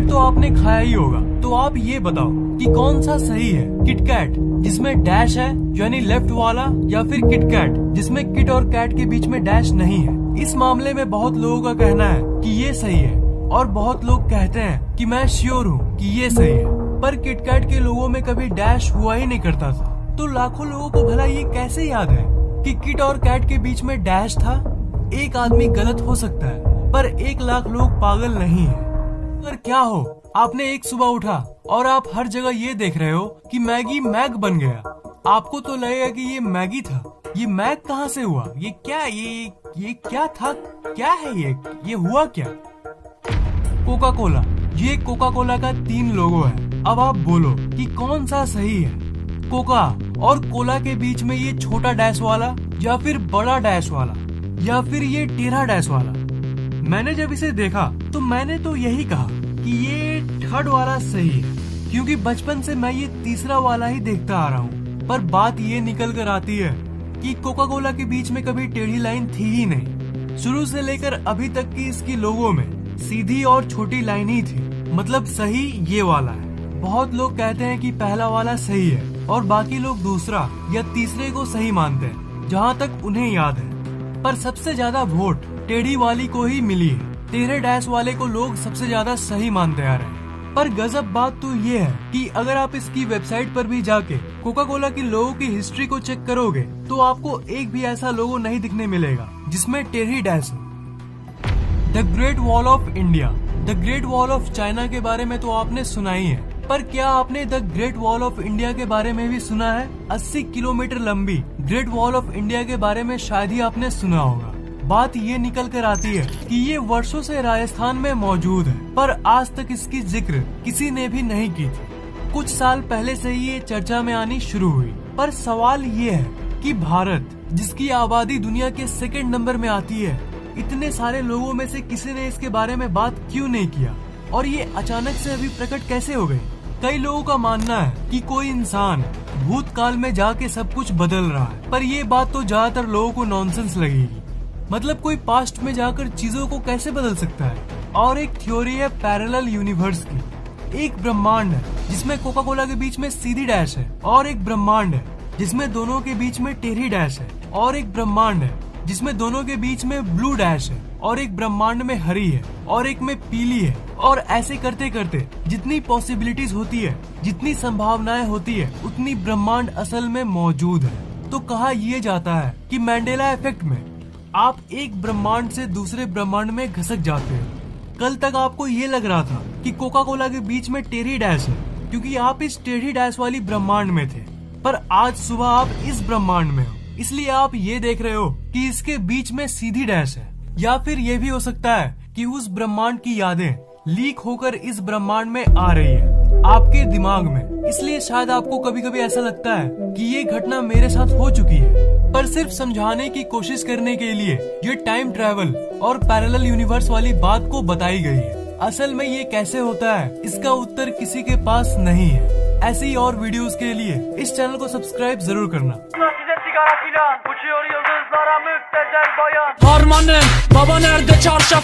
KitKat तो आपने खाया ही होगा, तो आप ये बताओ कि कौन सा सही है, किटकैट जिसमें डैश है यानी लेफ्ट वाला, या फिर किटकैट जिसमें किट और कैट के बीच में डैश नहीं है। इस मामले में बहुत लोगों का कहना है कि ये सही है और बहुत लोग कहते हैं कि मैं श्योर हूँ कि ये सही है, पर किटकैट के लोगों में कभी डैश हुआ ही नहीं करता था। तो लाखों लोगों को भला ये कैसे याद है कि किट और कैट के बीच में डैश था। एक आदमी गलत हो सकता है पर 1 लाख लोग पागल नहीं है। पर क्या हो, आपने एक सुबह उठा और आप हर जगह ये देख रहे हो कि मैगी मैग बन गया। आपको तो लगेगा कि ये मैगी था, ये मैग कहाँ से हुआ, ये क्या, ये क्या था, क्या है ये हुआ क्या। कोका कोला, ये कोका कोला का 3 लोगो है। अब आप बोलो कि कौन सा सही है, कोका और कोला के बीच में ये छोटा डैश वाला, या फिर बड़ा डैश वाला, या फिर ये टेढ़ा डैश वाला। मैंने जब इसे देखा तो मैंने तो यही कहा कि ये थर्ड वाला सही है, क्योंकि बचपन से मैं ये तीसरा वाला ही देखता आ रहा हूँ। पर बात ये निकल कर आती है कि कोका कोला के बीच में कभी टेढ़ी लाइन थी ही नहीं। शुरू से लेकर अभी तक की इसकी लोगों में सीधी और छोटी लाइन ही थी, मतलब सही ये वाला है। बहुत लोग कहते हैं कि पहला वाला सही है और बाकी लोग दूसरा या तीसरे को सही मानते हैं, जहाँ तक उन्हें याद है। पर सबसे ज्यादा वोट टेढ़ी वाली को ही मिली है। टेढ़े डैश वाले को लोग सबसे ज्यादा सही मानते आ रहे हैं। पर गजब बात तो ये है कि अगर आप इसकी वेबसाइट पर भी जाके कोका कोला की लोगों की हिस्ट्री को चेक करोगे तो आपको एक भी ऐसा लोगो नहीं दिखने मिलेगा जिसमें टेढ़ी डैश हो। The great wall of India, the great wall of China के बारे में तो आपने सुना ही है, पर क्या आपने the great wall of India के बारे में भी सुना है। 80 किलोमीटर लंबी ग्रेट वॉल ऑफ इंडिया के बारे में शायद ही आपने सुना होगा। बात ये निकल कर आती है कि ये वर्षों से राजस्थान में मौजूद है, पर आज तक इसकी जिक्र किसी ने भी नहीं की थी। कुछ साल पहले से ही ये चर्चा में आनी शुरू हुई। पर सवाल ये है कि भारत, जिसकी आबादी दुनिया के 2nd नंबर में आती है, इतने सारे लोगों में से किसी ने इसके बारे में बात क्यों नहीं किया, और ये अचानक से अभी प्रकट कैसे हो गई। कई लोगों का मानना है कि कोई इंसान भूतकाल में जाके सब कुछ बदल रहा है, पर ये बात तो ज्यादातर लोगों को नॉनसेंस लगेगी। मतलब कोई पास्ट में जाकर चीजों को कैसे बदल सकता है। और एक थ्योरी है पैरेलल यूनिवर्स की। एक ब्रह्मांड है जिसमें कोका कोला के बीच में सीधी डैश है, और एक ब्रह्मांड है जिसमें दोनों के बीच में टेढ़ी डैश है, और एक ब्रह्मांड है जिसमें दोनों के बीच में ब्लू डैश है, और एक ब्रह्मांड में हरी है, और एक में पीली है। और ऐसे करते करते जितनी पॉसिबिलिटीज होती है, जितनी संभावनाएं होती है, उतनी ब्रह्मांड असल में मौजूद है। तो कहा यह जाता है कि मैंडेला इफेक्ट में आप एक ब्रह्मांड से दूसरे ब्रह्मांड में घसक जाते हो। कल तक आपको ये लग रहा था कि कोका कोला के बीच में टेढ़ी डैश है, क्योंकि आप इस टेढ़ी डैश वाली ब्रह्मांड में थे, पर आज सुबह आप इस ब्रह्मांड में हो, इसलिए आप ये देख रहे हो कि इसके बीच में सीधी डैश है। या फिर ये भी हो सकता है कि उस ब्रह्मांड की यादें लीक होकर इस ब्रह्मांड में आ रही है आपके दिमाग में, इसलिए शायद आपको कभी कभी ऐसा लगता है कि ये घटना मेरे साथ हो चुकी है। पर सिर्फ समझाने की कोशिश करने के लिए ये टाइम ट्रैवल और पैरेलल यूनिवर्स वाली बात को बताई गई है। असल में ये कैसे होता है, इसका उत्तर किसी के पास नहीं है। ऐसी ही और वीडियोस के लिए इस चैनल को सब्सक्राइब जरूर करना। Harmanım, baba nerede çarşaf